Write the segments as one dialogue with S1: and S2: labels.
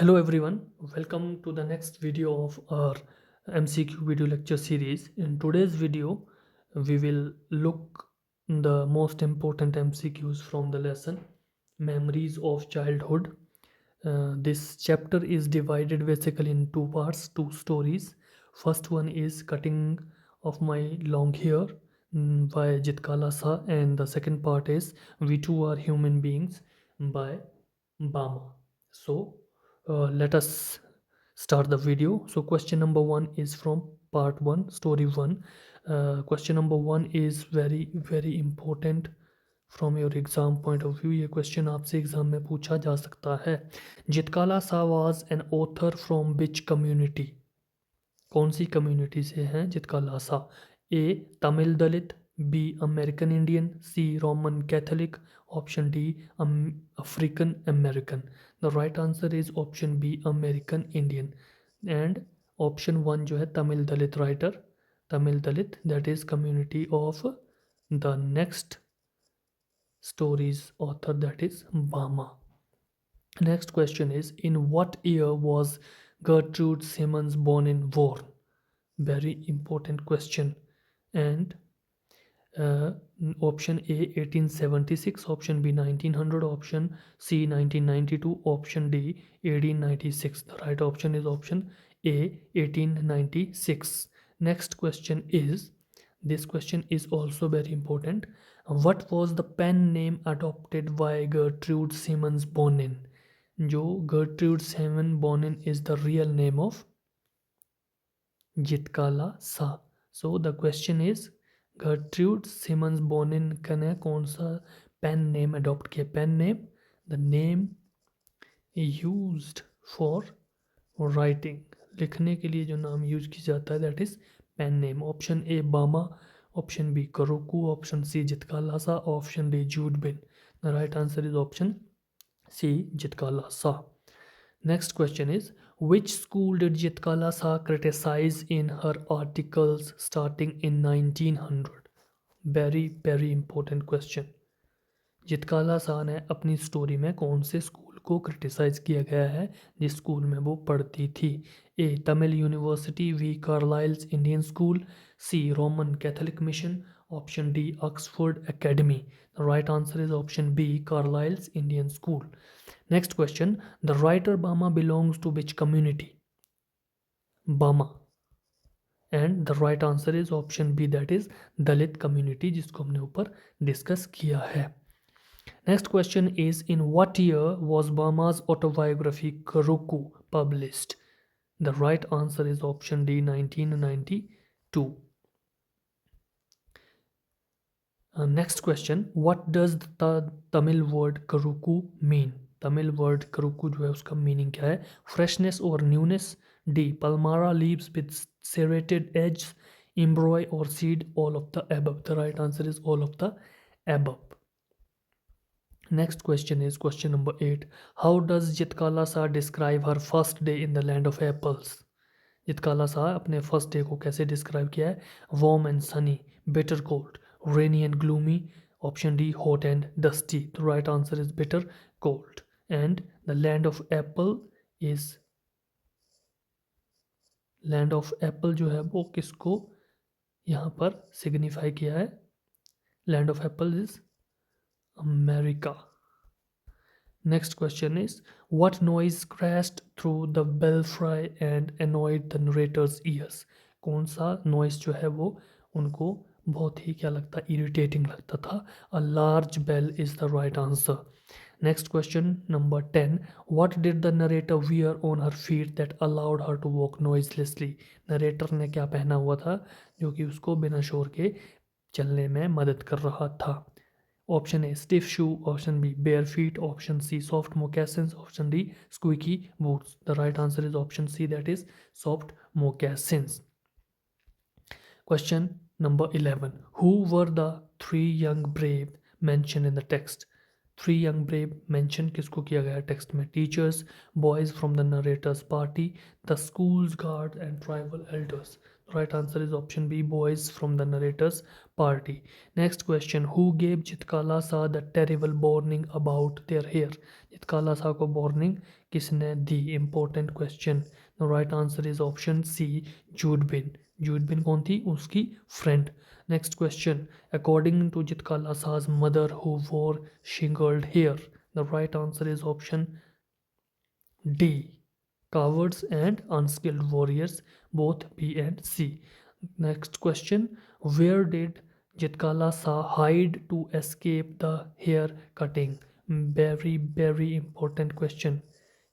S1: Hello everyone, welcome to the next video of our MCQ video lecture series. In today's video, we will look the most important MCQs from the lesson Memories of Childhood. This chapter is divided basically in two parts, two stories. First one is Cutting of My Long Hair by Jitkala Sa, and the second part is We Too Are Human Beings by Bama. So let us start the video. So question number one is from part one, story one. Question number one is very important from your exam point of view. ये question आपसे exam में पूछा जा सकता है. Zitkala Sa was an author from which community. कौन सी community से हैं Zitkala Sa. A Tamil Dalit, B American Indian, C Roman Catholic, option D African American. The right answer is option B American Indian. And option one जो है Tamil Dalit writer, Tamil Dalit, that is community of the next stories author, that is Bama. Next question is, in what year was Gertrude Simmons born in Vaughan? Very important question. And uh, option A 1876, option B 1900, option C 1992, option D 1896. The right option is option A 1896. Next question is, this question is also very important. What was the pen name adopted by Gertrude Simmons Bonin? जो Gertrude Simmons Bonin is the real name of Jitkala Sa. So the question is, Gertrude Simmons Bonin ने कौन सा pen name adopt किया. Pen name, the name used for writing, लिखने के लिए जो नाम यूज किया जाता है, that is pen name. Option A Bama, option B Karukku, option C Zitkala Sa, option D Judewin. The right answer is option C Zitkala Sa. Next question is, which school did Jitkala Sa criticize in her articles starting in 1900? Very important question. जितकाला सा ने अपनी story में कौन से school को criticise किया गया है जिस स्कूल में वो पढ़ती थी. A Tamil university, B Carlisle's Indian school, C Roman Catholic mission, option D Oxford academy. The right answer is option B Carlisle's Indian school. Next question, the writer Bama belongs to which community? Bama. And the right answer is option B, that is Dalit community, जिसको हमने ऊपर discuss किया है. Next question is, in what year was Bama's autobiography Karuku published? The right answer is option D, 1992. Next question, what does the Tamil word Karuku mean? Tamil word Karukku जो है उसका meaning क्या है. फ्रेशनेस और newness, D palmyra leaves with serrated edge, embryo और seed, all of the above. The right answer is all of the above. Next question is question number 8. How does Zitkala Sa describe her first day in the land of apples. Zitkala Sa अपने first day को कैसे describe किया है. Warm and sunny, bitter cold, rainy and gloomy, option D hot and dusty. The right answer is bitter cold. And the land of apple is, land of apple जो है वो किसको यहाँ पर सिग्निफाई किया है. land of apple is America. Next question is, what noise crashed through the belfry and annoyed the narrator's ears. कौन सा noise जो है वो उनको बहुत ही क्या लगता, इरिटेटिंग लगता था. a large bell is the right answer. Next question number 10. What did the narrator wear on her feet that allowed her to walk noiselessly? Narrator ने क्या पहना हुआ था जो कि उसको बिना शोर के चलने में मदद कर रहा था. Option A stiff shoe, option B bare feet, option C soft moccasins, option D squeaky boots. The right answer is option C, that is soft moccasins. Question number 11. Who were the three young brave mentioned in the text? Three young brave mention किसको किया गया text में. Teachers, boys from the narrator's party, the school's guard and tribal elders. Right answer is option B, boys from the narrator's party. Next question, who gave Zitkala Sa the terrible warning about their hair. Zitkala Sa को warning किसने दी? Important question. The right answer is option C, Judewin. Judewin कौन थी? उसकी friend. Next question, according to जितकाला साज mother who wore shingled hair? The right answer is option D, cowards and unskilled warriors, both B and C. Next question, where did Jitkala Sa hide to escape the hair cutting? Very very important question.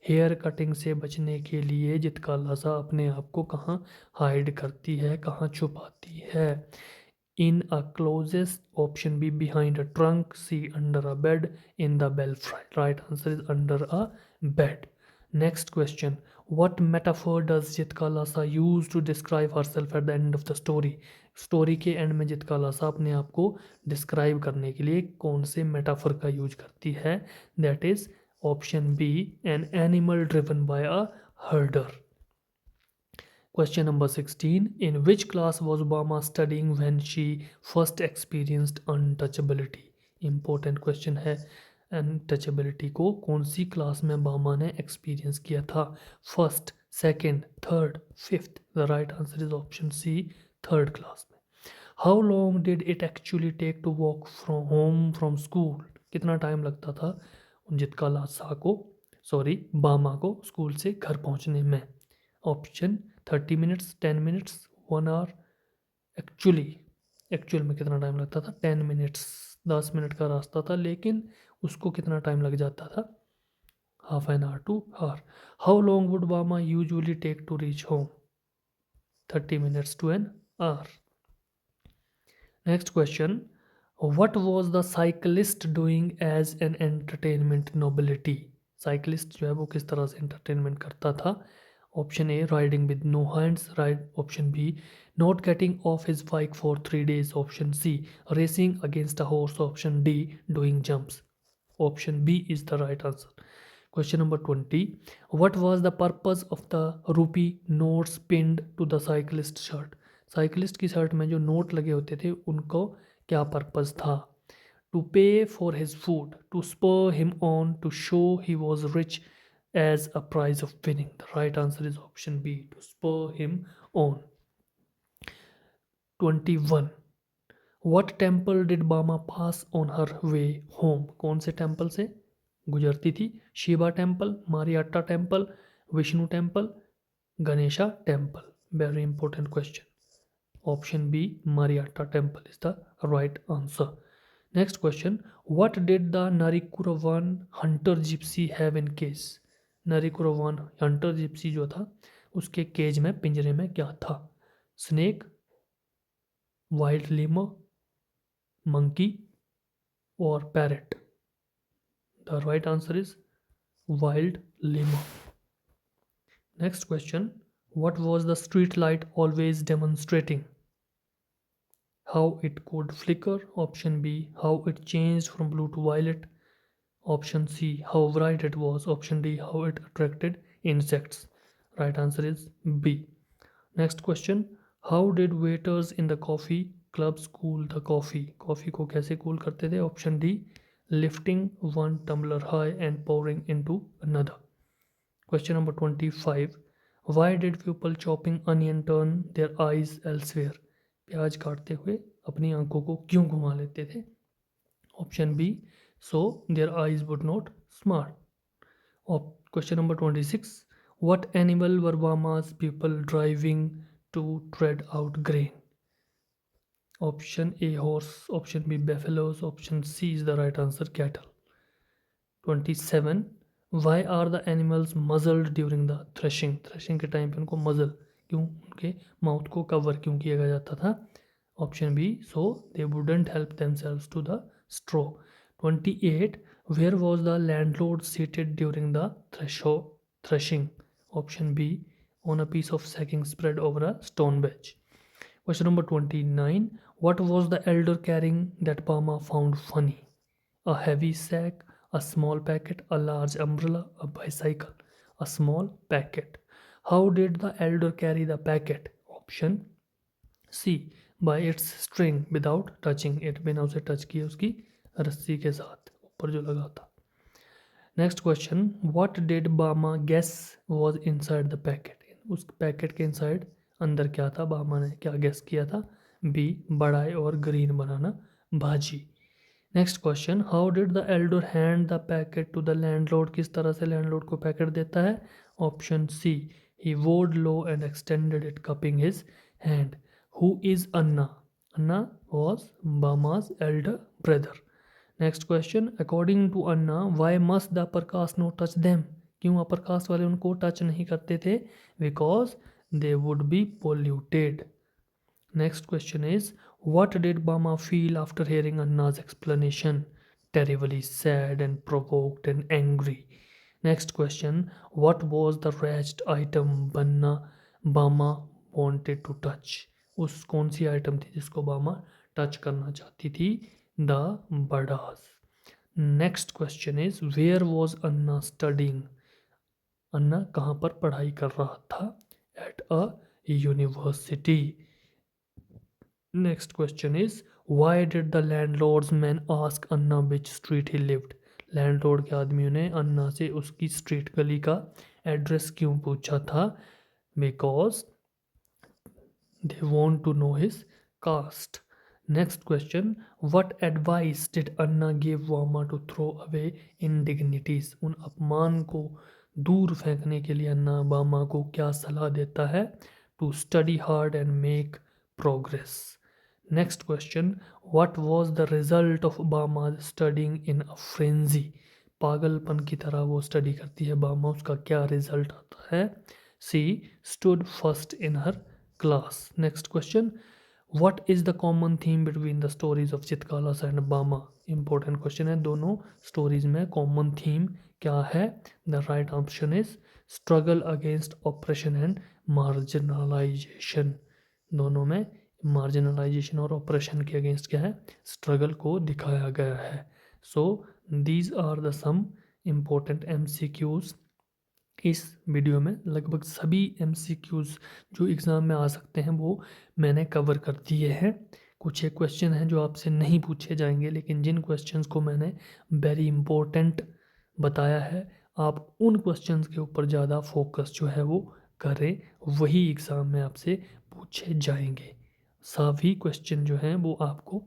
S1: Hair cutting से बचने के लिए जितकाला Sa अपने आप को कहाँ hide करती है, कहाँ छुपाती है? In a closet, option B behind a trunk, C under a bed, in the belfry. Right answer is under a bed. Next question, what metaphor does Jitkalasa use to describe herself at the end of the story? Story के and में जितकालासा अपने आप को describe करने के लिए कौन से मेटाफर का यूज करती है? That is option B, an animal driven by a herder. Question number 16, in which class was Obama studying when she first experienced untouchability? Important question है. अनटचेबिलिटी को कौन सी क्लास में बामा ने एक्सपीरियंस किया था? First, second, third, fifth? The right answer is option C, third class में. How long did it actually take to walk from home from school? कितना टाइम लगता था जितकालासा को, सॉरी बामा को, स्कूल से घर पहुंचने में? Option 30 minutes, 10 minutes, 1 hour. Actual में कितना टाइम लगता था? 10 मिनट्स. 10 मिनट का रास्ता था, लेकिन उसको कितना टाइम लग जाता था? Half an hour to hour. How long would Bama usually take to reach home? 30 minutes to an hour. Next question, what was the cyclist doing as an entertainment nobility? Cyclist जो है वो किस तरह से एंटरटेनमेंट करता था? Option A, riding with no hands, right. Option B, not getting off his bike for 3 days. Option C, racing against a horse. Option D, doing jumps. Option B is the right answer. Question number 20, what was the purpose of the rupee notes pinned to the cyclist shirt? Cyclist की shirt में जो note लगे होते थे उनको क्या purpose था? To pay for his food, to spur him on, to show he was rich as a prize of winning. The right answer is option B, to spur him on. 21, what temple did Bama pass on her way home? कौन से temple से गुजरती थी? Shiva temple, Mariyatta temple, Vishnu temple, Ganesha temple. Very important question. Option B, Mariyatta temple is the right answer. Next question, what did the Narikuravan hunter gypsy have in cage? Narikuravan hunter gypsy जो था उसके cage में, पिंजरे में क्या था? स्नेक, वाइल्ड लीमर, मंकी और parrot? The right answer is wild lemur. Next question, what was the street light always demonstrating? How it could flicker. Option B, how it changed from blue to violet. Option C, how bright it was. Option D, how it attracted insects. Right answer is B. Next question, how did waiters in the coffee clubs cool the coffee? Coffee को कैसे cool करते थे? Option D, lifting one tumbler high and pouring into another. Question number 25, why did people chopping onion turn their eyes elsewhere? प्याज काटते हुए अपनी आंखों को क्यों घुमा लेते थे? Option B, so their eyes would not smart. Question number 26, what animal were Bama's people driving to tread out grain? Option A, horse. Option B, buffaloes. Option C is the right answer, cattle. 27, why are the animals muzzled during the threshing? Threshing के time पे उनको मजल क्यों, उनके mouth को cover क्यों किया जाता था? Option B, so they wouldn't help themselves to the straw. 28, where was the landlord seated during the threshing? Option B, on a piece of sacking spread over a stone bench. Question number 29, what was the elder carrying that Bama found funny? A heavy sack, a small packet, a large umbrella, a bicycle. A small packet. How did the elder carry the packet? Option C, by its string without touching it. बिना उसे touch किए उसकी रस्सी के साथ ऊपर जो लगा था. Next question, what did Bama guess was inside the packet? उस पैकेट के इनसाइड अंदर क्या था? बामा ने क्या गेस किया था? बी, बड़ाई और green banana bhaji. Next question, how did the elder hand the packet to the landlord? किस तरह से लैंडलॉर्ड को पैकेट देता है? Option C, he bowed low and extended it cupping his hand. Who is Anna? Anna was Bama's elder brother. Next question, according to Anna why must the upper caste not touch them? क्यों upper caste वाले उनको touch नहीं करते थे? Because they would be polluted. Next question is, what did Bama feel after hearing Anna's explanation? Terribly sad and provoked and angry. Next question, what was the rest item बन्ना बामा wanted to touch? उस कौन सी item थी जिसको बामा touch करना चाहती थी? The vadas. Next question is, where was Anna studying? Anna कहाँ पर पढ़ाई कर रहा था? At a university. Next question is, why did the landlord's man ask Anna which street he lived? Landlord के आदमियों ने अन्ना से उसकी स्ट्रीट गली का एड्रेस क्यों पूछा था? Because they want to know his caste. Next question, what advice did Anna give Vama to throw away indignities? उन अपमान को दूर फेंकने के लिए अन्ना बामा को क्या सलाह देता है? To study hard and make progress. Next question, what was the result of Bama's studying in a frenzy? पागलपन की तरह वो स्टडी करती है बामा, उसका क्या रिजल्ट आता है? सी, stood first in her class. Next question, what is the common theme between the stories of चित्रकालास and बामा? Important question है, दोनों stories में common theme क्या है? The right option is struggle against oppression and marginalization. दोनों में marginalization और oppression के against क्या है? struggle को दिखाया गया है. So these are the some important MCQs. इस वीडियो में लगभग सभी MCQs जो एग्ज़ाम में आ सकते हैं वो मैंने कवर कर दिए हैं। कुछ एक क्वेश्चन हैं जो आपसे नहीं पूछे जाएंगे, लेकिन जिन क्वेश्चंस को मैंने वेरी इम्पोर्टेंट बताया है, आप उन क्वेश्चंस के ऊपर ज़्यादा फोकस जो है वो करें, वही एग्ज़ाम में आपसे पूछे जाएंगे। सभी क्वेश्चन जो हैं वो आपको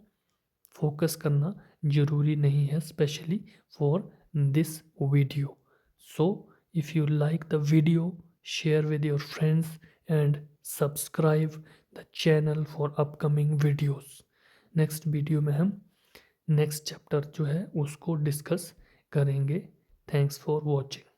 S1: फोकस करना ज़रूरी नहीं है, specially for this video. So if you like the video, share with your friends and subscribe the channel for upcoming videos. Next video में हम नेक्स्ट चैप्टर जो है उसको डिस्कस करेंगे। Thanks for watching.